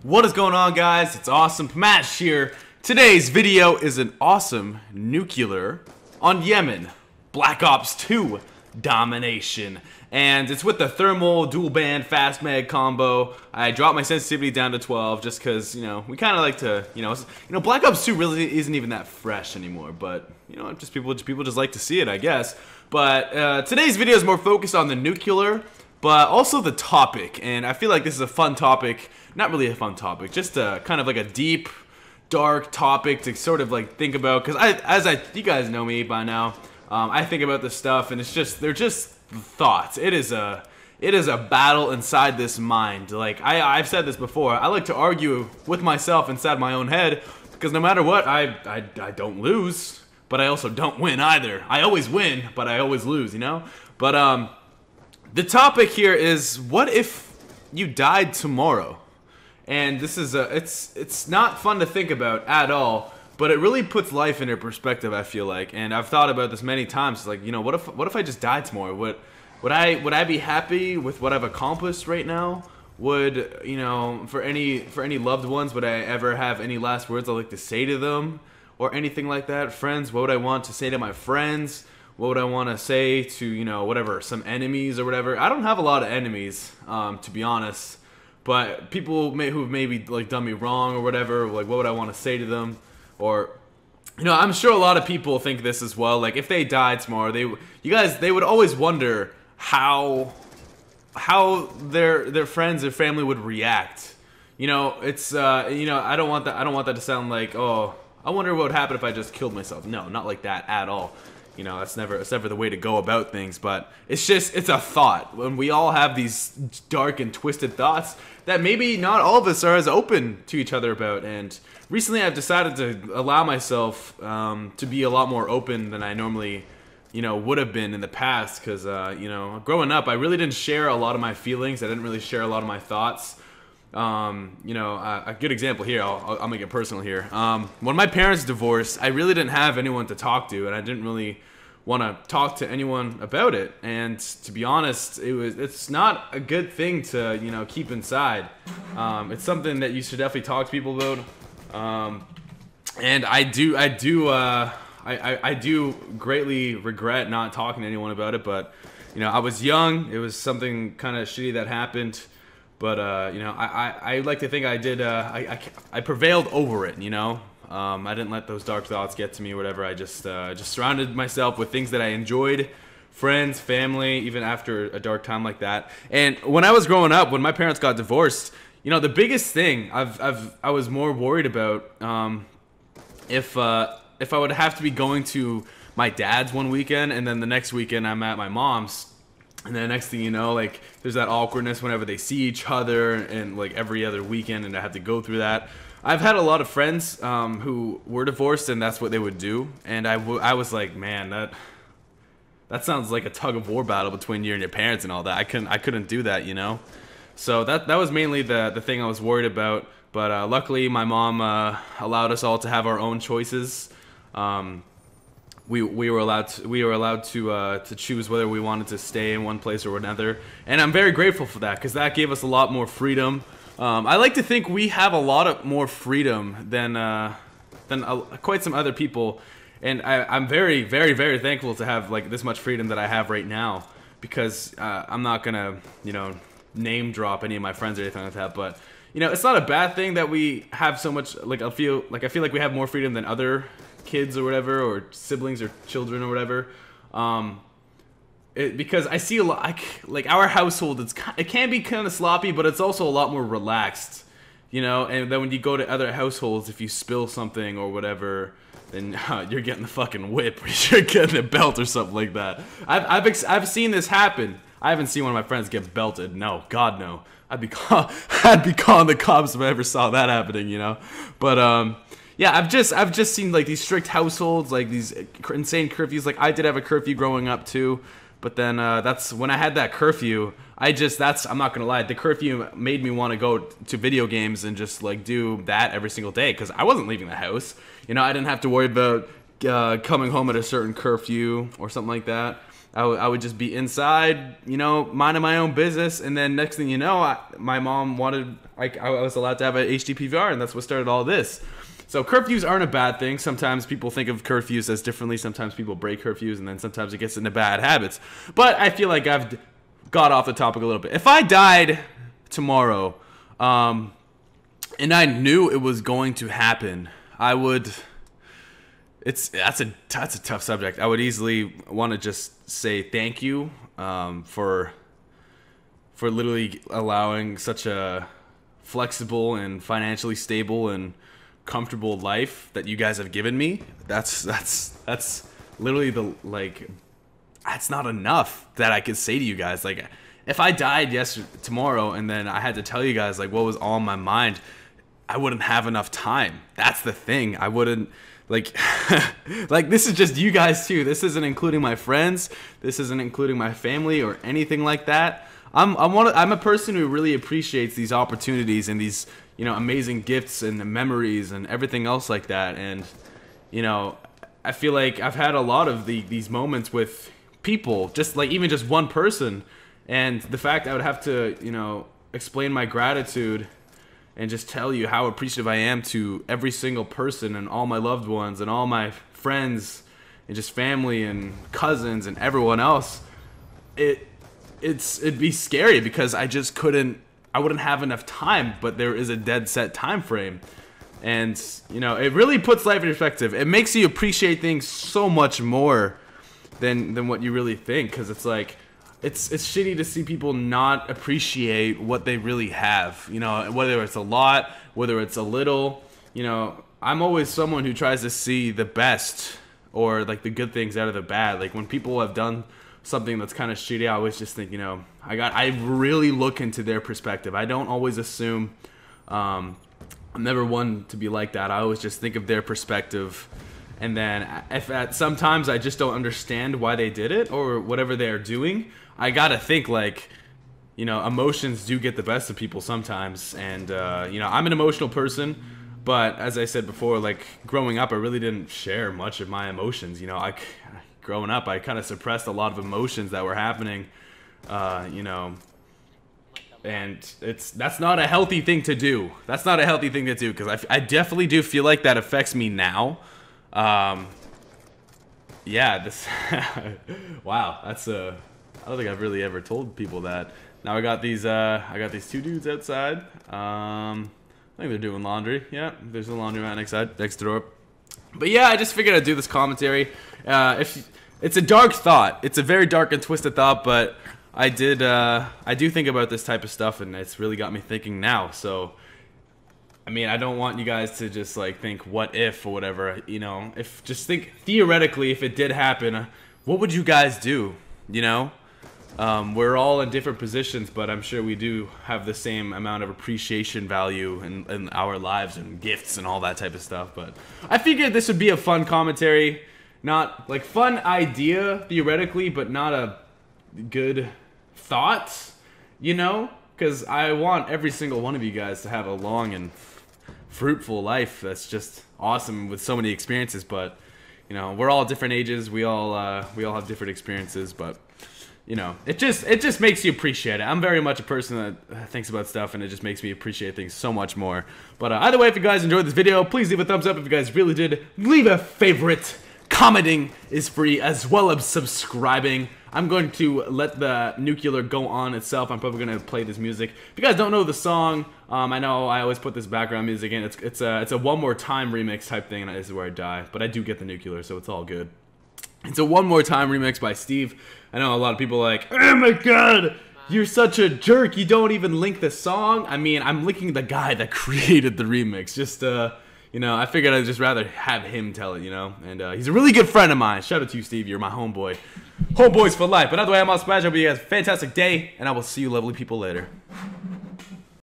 What is going on, guys? It's awesome Pamaj here. Today's video is an awesome nuclear on Yemen Black Ops 2 domination, and it's with the thermal dual band fast mag combo. I dropped my sensitivity down to 12 just because we kind of like to Black Ops 2 really isn't even that fresh anymore, but just people just like to see it, I guess. But today's video is more focused on the nuclear, but also the topic, and I feel like this is a fun topic. Not really a fun topic, just a kind of like a deep, dark topic to sort of like think about. Because you guys know me by now, I think about this stuff, and they're just thoughts. It is a battle inside this mind. Like I've said this before. I like to argue with myself inside my own head, because no matter what, I don't lose, but I also don't win either. I always win, but I always lose. But the topic here is, what if you died tomorrow? And this is it's not fun to think about at all, but it really puts life into perspective, I feel like. And I've thought about this many times. It's like, what if I just died tomorrow? Would I be happy with what I've accomplished right now? Would, for any loved ones, would I ever have any last words I'd like to say to them or anything like that? Friends, what would I want to say to my friends? What would I want to say to, whatever, some enemies or whatever? I don't have a lot of enemies, to be honest. But people who've maybe like done me wrong or whatever, like, what would I want to say to them? Or, I'm sure a lot of people think this as well. Like, if they died tomorrow, they would always wonder how their friends or family would react. I don't want that to sound like, oh, I wonder what would happen if I just killed myself. No, not like that at all. That's never the way to go about things, but it's a thought. When we all have these dark and twisted thoughts that maybe not all of us are as open to each other about. And recently I've decided to allow myself to be a lot more open than I normally, would have been in the past. Because, growing up, I really didn't share a lot of my feelings. I didn't really share a lot of my thoughts. A good example here, I'll make it personal here. When my parents divorced, I really didn't have anyone to talk to, and I didn't really want to talk to anyone about it. And to be honest, it's not a good thing to keep inside. It's something that you should definitely talk to people about. And I do greatly regret not talking to anyone about it. But I was young. It was something kind of shitty that happened. But I like to think I did. I prevailed over it. I didn't let those dark thoughts get to me or whatever. I just surrounded myself with things that I enjoyed, friends, family, even after a dark time like that. And when I was growing up, when my parents got divorced, the biggest thing I was more worried about if I would have to be going to my dad's one weekend, and then the next weekend I'm at my mom's. And then next thing you know, like, there's that awkwardness whenever they see each other, and like every other weekend, and I have to go through that. I've had a lot of friends who were divorced, and that's what they would do. And I was like, man, that sounds like a tug of war battle between you and your parents and all that. I couldn't do that, So that was mainly the thing I was worried about. But luckily, my mom allowed us all to have our own choices. We were allowed to choose whether we wanted to stay in one place or another, and I'm very grateful for that, because that gave us a lot more freedom. I like to think we have a lot more freedom than quite some other people, and I'm very, very, very thankful to have like this much freedom that I have right now, because I'm not gonna name drop any of my friends or anything like that, but it's not a bad thing that we have so much. Like I feel like we have more freedom than other kids or whatever, or siblings or children or whatever, because I see a lot, like our household, it can be kind of sloppy, but it's also a lot more relaxed, and then when you go to other households, if you spill something or whatever, then you're getting the fucking whip, or you're getting a belt or something like that. I've seen this happen. I haven't seen one of my friends get belted. No, God no. I'd be calling the cops if I ever saw that happening, but yeah, I've just seen like these strict households, like these insane curfews. Like I did have a curfew growing up too, but then that's when I had that curfew. I'm not gonna lie, the curfew made me want to go to video games and just like do that every single day, because I wasn't leaving the house. I didn't have to worry about coming home at a certain curfew or something like that. I would just be inside, you know, minding my own business, and then next thing you know, my mom wanted, I was allowed to have an HD PVR, and that's what started all this. So curfews aren't a bad thing. Sometimes people think of curfews as differently. Sometimes people break curfews, and then sometimes it gets into bad habits. But I feel like I've got off the topic a little bit. If I died tomorrow, and I knew it was going to happen, I would. That's a tough subject. I would easily want to just say thank you for literally allowing such a flexible and financially stable and comfortable life that you guys have given me. That's literally that's not enough that I could say to you guys. Like, if I died tomorrow and then I had to tell you guys like what was on my mind, I wouldn't have enough time. That's the thing. I wouldn't like like this is just you guys too. This isn't including my friends. This isn't including my family or anything like that. I'm a person who really appreciates these opportunities and these, you know, amazing gifts and the memories and everything else like that. And, you know, I feel like I've had a lot of these moments with people, just like even just one person, and the fact I would have to, you know, explain my gratitude and just tell you how appreciative I am to every single person and all my loved ones and all my friends and just family and cousins and everyone else. It'd be scary because I just I wouldn't have enough time, but there is a dead set time frame. And, you know, it really puts life in perspective. It makes you appreciate things so much more than what you really think, because it's like, it's shitty to see people not appreciate what they really have, you know, whether it's a lot, whether it's a little. You know, I'm always someone who tries to see the best or like the good things out of the bad. Like when people have done something that's kind of shitty, I always just think, you know, I really look into their perspective. I don't always assume. I'm never one to be like that. I always just think of their perspective. And then if sometimes I just don't understand why they did it or whatever they're doing, I gotta think like, you know, emotions do get the best of people sometimes. And, you know, I'm an emotional person, but as I said before, like growing up, I really didn't share much of my emotions. You know, growing up, I kind of suppressed a lot of emotions that were happening, you know, and that's not a healthy thing to do. That's not a healthy thing to do, because I definitely do feel like that affects me now. Yeah, this wow, that's I don't think I've really ever told people that. Now I got these two dudes outside. I think they're doing laundry. Yeah, there's a laundromat next door. But yeah, I just figured I'd do this commentary. If it's a dark thought, it's a very dark and twisted thought, but I do think about this type of stuff, and it's really got me thinking now. So, I mean, I don't want you guys to just like think what if or whatever, you know. Just think theoretically, if it did happen, what would you guys do? You know, we're all in different positions, but I'm sure we do have the same amount of appreciation value in our lives and gifts and all that type of stuff. But I figured this would be a fun commentary, not like fun idea theoretically, but not a good thought, you know, because I want every single one of you guys to have a long and fruitful life that's just awesome with so many experiences. But, you know, we're all different ages, we all have different experiences, but, you know, it just makes you appreciate it. I'm very much a person that thinks about stuff, and it just makes me appreciate things so much more. But either way, if you guys enjoyed this video, please leave a thumbs up. If you guys really did, leave a favorite. Commenting is free, as well as subscribing. I'm going to let the nuclear go on itself. I'm probably going to play this music. If you guys don't know the song, I know I always put this background music in. It's a One More Time remix type thing, and this is where I die. But I do get the nuclear, so it's all good. It's a One More Time remix by Steve. I know a lot of people are like, oh my god, you're such a jerk. You don't even link the song. I mean, I'm linking the guy that created the remix. Just, you know, I figured I'd just rather have him tell it, you know. And he's a really good friend of mine. Shout out to you, Steve. You're my homeboy. Homeboys for life. But either way, I'm on Smash. I hope you guys have a fantastic day, and I will see you lovely people later.